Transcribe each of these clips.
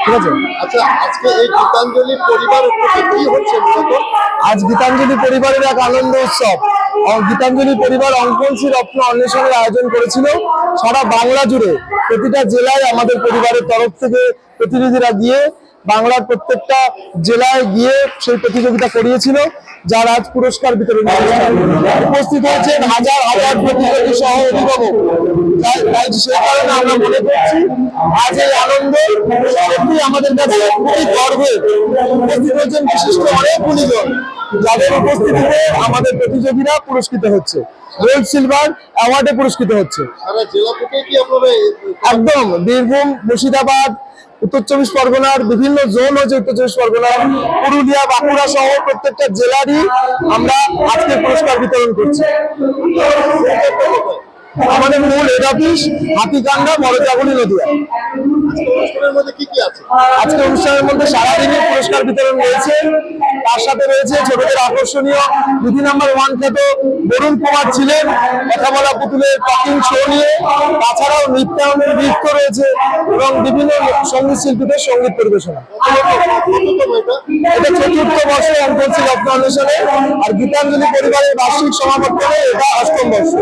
ঠিক আছে। আচ্ছা, আজকে এই গীতাঞ্জলি পরিবার কি হচ্ছে মূলত? আজ গীতাঞ্জলি পরিবারের এক আনন্দ উৎসব। গীতাঞ্জলি পরিবার অঙ্কনশ্রী রত্ন অন্বেষণের আয়োজন করেছিল। সারা বাংলা জুড়ে প্রতিটা জেলায় আমাদের পরিবারের তরফ থেকে প্রতিনিধিরা গিয়ে বাংলার প্রত্যেকটা জেলায় গিয়ে সেই প্রতিযোগিতা করিয়েছিল, যার আজ পুরস্কার বিতরণ উপস্থিত হয়েছেন হাজার হাজার প্রতিযোগী সহ অভিভাবক। তাই সেই কারণে আমরা মনে করছি আজ এই আনন্দ সত্যি আমাদের কাছে খুবই গর্বের। উপস্থিত হয়েছেন বিশিষ্ট অনেক গুণীজন, যাদের উপস্থিতিতে আমাদের প্রতিযোগীরা পুরস্কৃত হচ্ছে, গোল্ড সিলভার অ্যাওয়ার্ডে পুরস্কৃত হচ্ছে। একদম বীরভূম, মুর্শিদাবাদ, উত্তর চব্বিশ পরগনার বিভিন্ন জোন হচ্ছে, উত্তর চব্বিশ পরগনার পুরুলিয়া, বাঁকুড়া সহ প্রত্যেকটা জেলারই আমরা আজকে পুরস্কার বিতরণ করছি। আমাদের মূল হেড অফিস হাতিকান্দা, মরচাগুড়ি, নদিয়া। আজকে অনুষ্ঠানের মধ্যে সারাদিনই পুরস্কার বিতরণ রয়েছে। তার সাথে রয়েছে ছোটদের আকর্ষণীয় দিদি নাম্বার 1 খ্যাত বরুণ কুমার ছিলেন কথা বলা পুতুলের টকিং শো নিয়ে। তাছাড়াও নৃত্য রয়েছে এবং বিভিন্ন সঙ্গীত শিল্পীদের সঙ্গীত পরিবেশনা। এটা 4র্থ বর্ষ অঙ্কনশ্রী রত্ন অন্বেষণে, আর গীতাঞ্জলি পরিবারের বার্ষিক সমাবর্তনে এটা 8ম বর্ষ।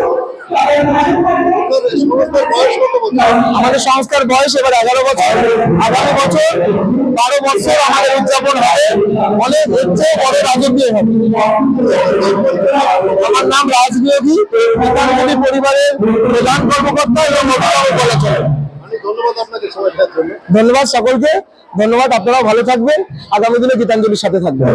আমাদের সংস্থার বয়স এবার 11 বছর। আগামী বছর 12 বছর আমাদের উদযাপন হবে, অনেক হচ্ছে বড় রাজকীয় হবে। আমার নাম রাজবিয়োগী, গীতাঞ্জলি পরিবারের প্রধান কর্মকর্তা এবং ধন্যবাদ সকলকে। ধন্যবাদ, আপনারাও ভালো থাকবেন, আগামী দিনে গীতাঞ্জলির সাথে থাকবেন।